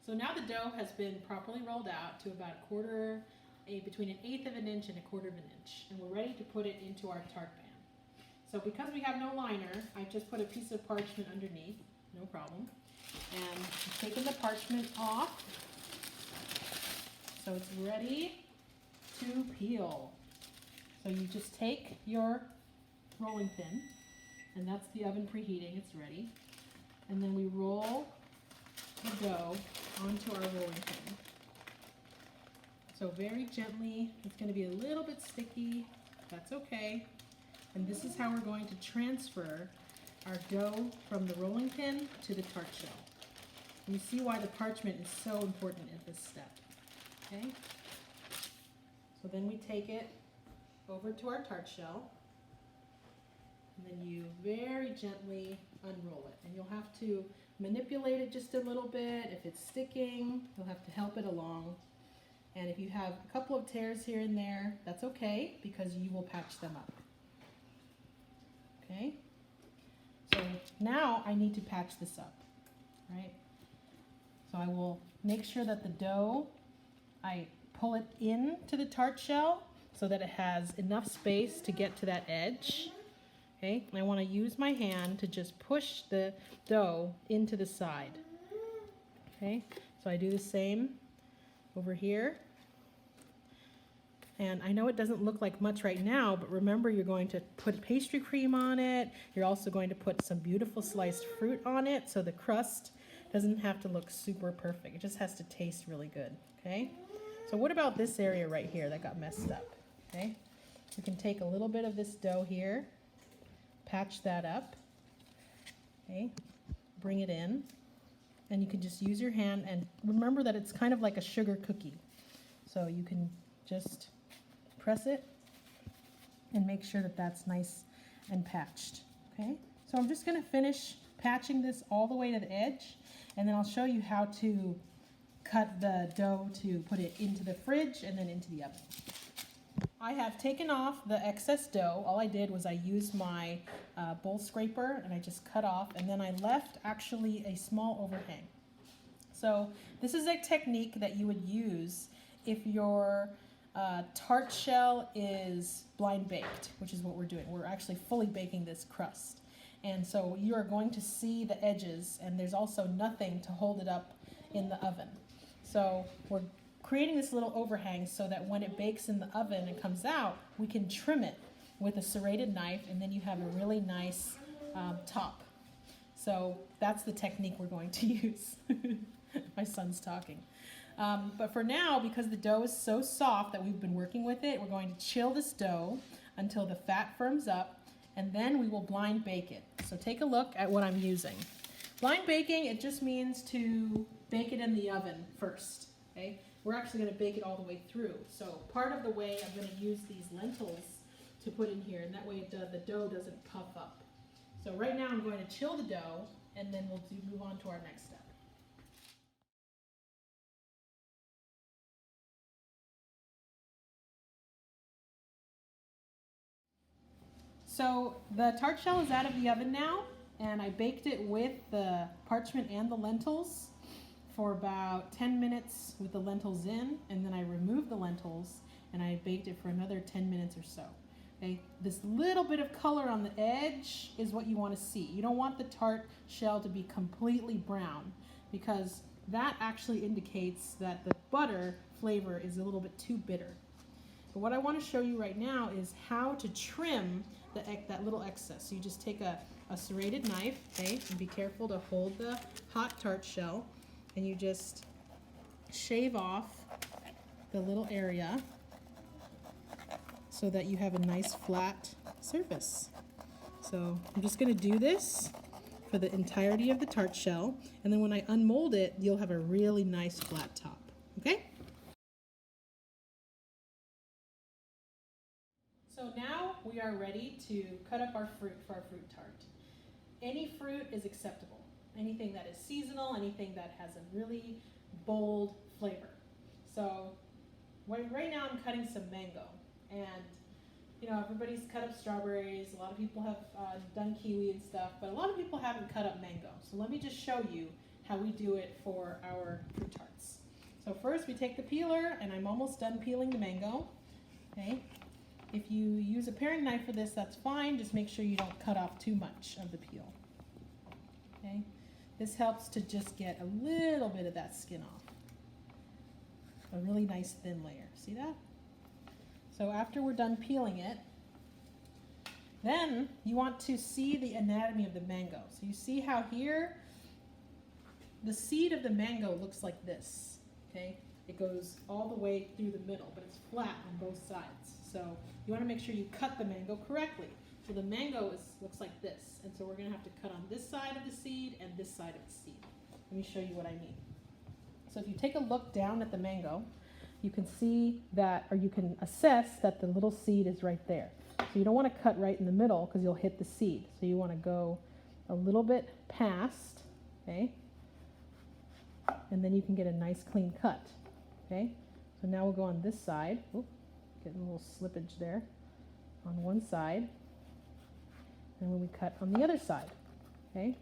So now the dough has been properly rolled out to about between an eighth of an inch and a quarter of an inch. And we're ready to put it into our tart pan. So because we have no liner, I just put a piece of parchment underneath, no problem. And I'm taking the parchment off, so it's ready to peel. So you just take your rolling pin, and that's the oven preheating, it's ready. And then we roll the dough onto our rolling pin. So very gently, it's going to be a little bit sticky, that's okay. And this is how we're going to transfer our dough from the rolling pin to the tart shell. And you see why the parchment is so important at this step, okay? So then we take it over to our tart shell, and then you very gently unroll it. And you'll have to manipulate it just a little bit. If it's sticking, you'll have to help it along. And if you have a couple of tears here and there, that's okay, because you will patch them up. Okay? So now I need to patch this up, right? So I will make sure that the dough, I pull it into the tart shell so that it has enough space to get to that edge. Okay? And I want to use my hand to just push the dough into the side. Okay? So I do the same over here. And I know it doesn't look like much right now, but remember, you're going to put pastry cream on it. You're also going to put some beautiful sliced fruit on it, so the crust doesn't have to look super perfect. It just has to taste really good, okay? So what about this area right here that got messed up, okay? You can take a little bit of this dough here, patch that up, okay? Bring it in, and you can just use your hand, and remember that it's kind of like a sugar cookie. So you can just press it and make sure that that's nice and patched, okay? So I'm just gonna finish patching this all the way to the edge, and then I'll show you how to cut the dough to put it into the fridge and then into the oven. I have taken off the excess dough. All I did was I used my bowl scraper and I just cut off, and then I left actually a small overhang. So this is a technique that you would use if your tart shell is blind baked, which is what we're doing. We're actually fully baking this crust. And so you are going to see the edges, and there's also nothing to hold it up in the oven. So we're creating this little overhang so that when it bakes in the oven and comes out, we can trim it with a serrated knife, and then you have a really nice top. So that's the technique we're going to use. My son's talking. But for now, because the dough is so soft that we've been working with it, we're going to chill this dough until the fat firms up, and then we will blind bake it. So take a look at what I'm using. Blind baking, it just means to bake it in the oven first, okay? We're actually gonna bake it all the way through. So part of the way I'm gonna use these lentils to put in here, and that way the dough doesn't puff up. So right now I'm going to chill the dough, and then we'll move on to our next step. So the tart shell is out of the oven now, and I baked it with the parchment and the lentils for about 10 minutes with the lentils in, and then I removed the lentils and I baked it for another 10 minutes or so. Okay? This little bit of color on the edge is what you want to see. You don't want the tart shell to be completely brown, because that actually indicates that the butter flavor is a little bit too bitter. But what I want to show you right now is how to trim that little excess. So you just take a serrated knife, okay, and be careful to hold the hot tart shell, and you just shave off the little area so that you have a nice flat surface. So I'm just going to do this for the entirety of the tart shell, and then when I unmold it, you'll have a really nice flat top, okay? So now we are ready to cut up our fruit for our fruit tart. Any fruit is acceptable. Anything that is seasonal, anything that has a really bold flavor. So right now I'm cutting some mango, and you know, everybody's cut up strawberries. A lot of people have done kiwi and stuff, but a lot of people haven't cut up mango. So let me just show you how we do it for our fruit tarts. So first we take the peeler, and I'm almost done peeling the mango. Okay. If you use a paring knife for this, that's fine. Just make sure you don't cut off too much of the peel. Okay. This helps to just get a little bit of that skin off. A really nice thin layer. See that? So after we're done peeling it, then you want to see the anatomy of the mango. So you see how here the seed of the mango looks like this. Okay? It goes all the way through the middle, but it's flat on both sides. So you want to make sure you cut the mango correctly. So the mango looks like this. And so we're going to have to cut on this side of the seed and this side of the seed. Let me show you what I mean. So if you take a look down at the mango, you can see that, or you can assess that the little seed is right there. So you don't want to cut right in the middle because you'll hit the seed. So you want to go a little bit past, okay? And then you can get a nice clean cut, okay? So now we'll go on this side. Oop, getting a little slippage there on one side. And when we cut on the other side, okay?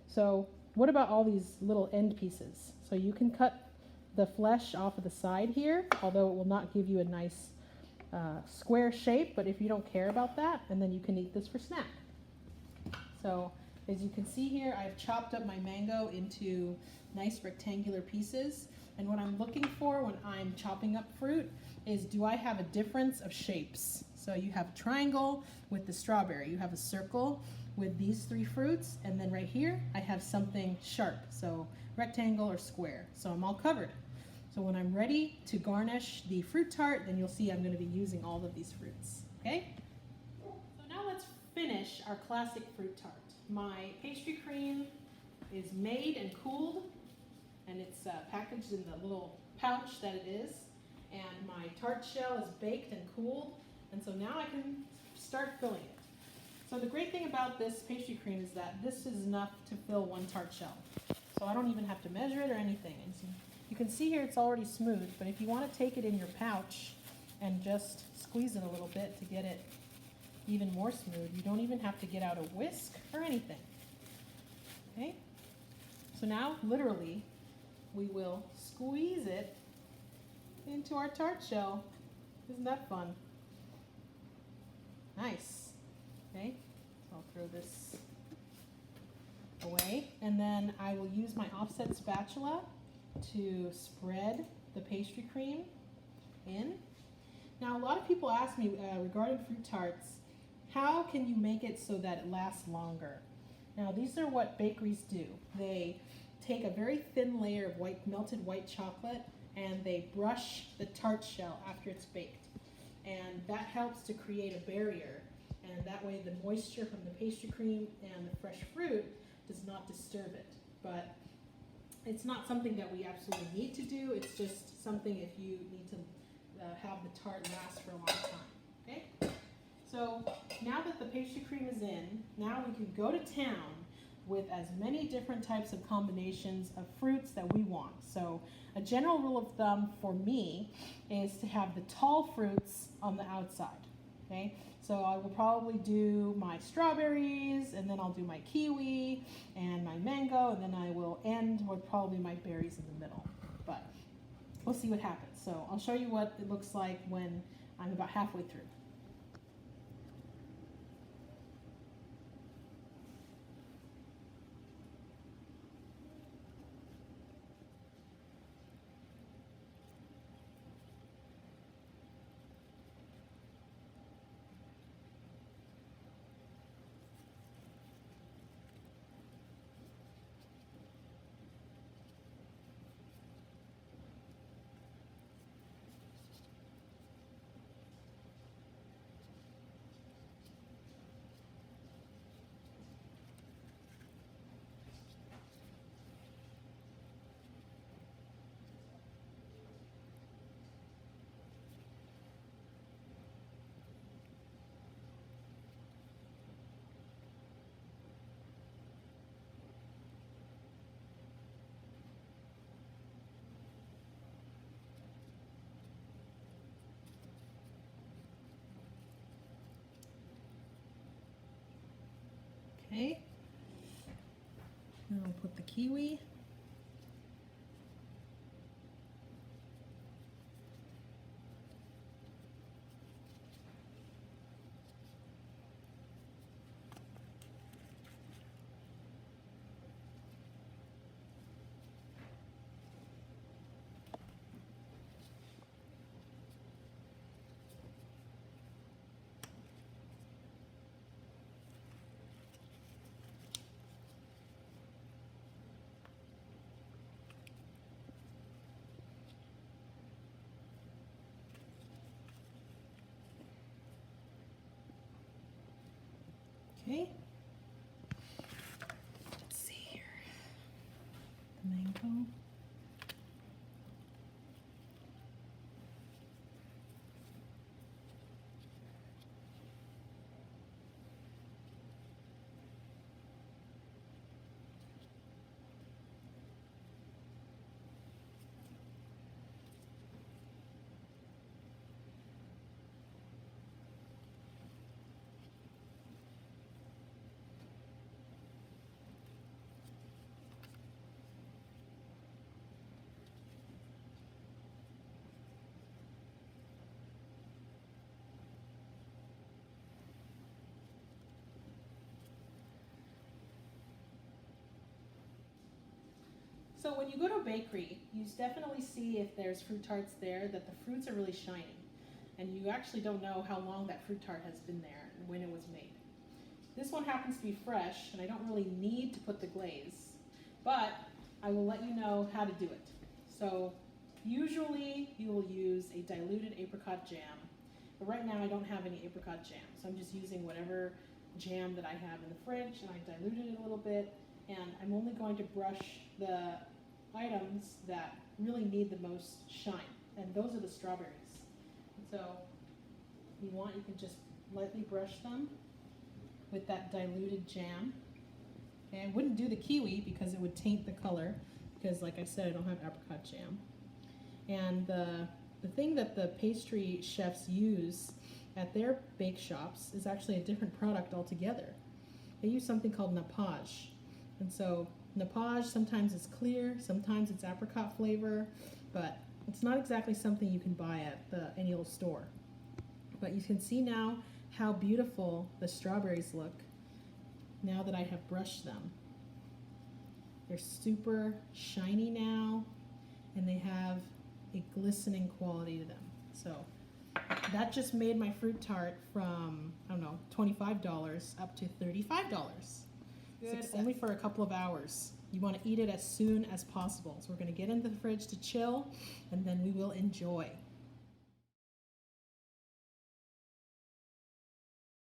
So what about all these little end pieces? So you can cut the flesh off of the side here, although it will not give you a nice square shape, but if you don't care about that, and then you can eat this for snack. So as you can see here, I've chopped up my mango into nice rectangular pieces, and what I'm looking for when I'm chopping up fruit is, do I have a difference of shapes? So you have a triangle with the strawberry, you have a circle with these three fruits, and then right here I have something sharp, so rectangle or square. So I'm all covered. So when I'm ready to garnish the fruit tart, then you'll see I'm going to be using all of these fruits. Okay? So now let's finish our classic fruit tart. My pastry cream is made and cooled, and it's packaged in the little pouch that it is. And my tart shell is baked and cooled, and so now I can start filling it. So the great thing about this pastry cream is that this is enough to fill one tart shell. So I don't even have to measure it or anything. And so you can see here it's already smooth, but if you want to take it in your pouch and just squeeze it a little bit to get it even more smooth, you don't even have to get out a whisk or anything. Okay? So now, literally, we will squeeze it into our tart shell. Isn't that fun? Nice. Okay, so I'll throw this away, and then I will use my offset spatula to spread the pastry cream in. Now, a lot of people ask me regarding fruit tarts, how can you make it so that it lasts longer? Now, these are what bakeries do. They take a very thin layer of melted white chocolate, and they brush the tart shell after it's baked. And that helps to create a barrier, and that way the moisture from the pastry cream and the fresh fruit does not disturb it. But it's not something that we absolutely need to do. It's just something if you need to have the tart last for a long time. Okay? So now that the pastry cream is in, now we can go to town with as many different types of combinations of fruits that we want. So a general rule of thumb for me is to have the tall fruits on the outside. Okay? So I will probably do my strawberries, and then I'll do my kiwi and my mango, and then I will end with probably my berries in the middle. But we'll see what happens. So I'll show you what it looks like when I'm about halfway through. Okay. Now I'll put the kiwi Okay. Let's see here. The mango. So when you go to a bakery, you definitely see if there's fruit tarts there that the fruits are really shiny. And you actually don't know how long that fruit tart has been there and when it was made. This one happens to be fresh, and I don't really need to put the glaze, but I will let you know how to do it. So usually you will use a diluted apricot jam, but right now I don't have any apricot jam, so I'm just using whatever jam that I have in the fridge, and I diluted it a little bit, and I'm only going to brush the items that really need the most shine, and those are the strawberries. So if you want, you can just lightly brush them with that diluted jam. Okay, I wouldn't do the kiwi because it would taint the color, because like I said, I don't have apricot jam. And the thing that the pastry chefs use at their bake shops is actually a different product altogether. They use something called nappage. And so nappage, sometimes it's clear, sometimes it's apricot flavor, but it's not exactly something you can buy at any old store. But you can see now how beautiful the strawberries look now that I have brushed them. They're super shiny now, and they have a glistening quality to them. So that just made my fruit tart from, I don't know, $25 up to $35. Good. Only for a couple of hours. You want to eat it as soon as possible. So we're going to get into the fridge to chill, and then we will enjoy.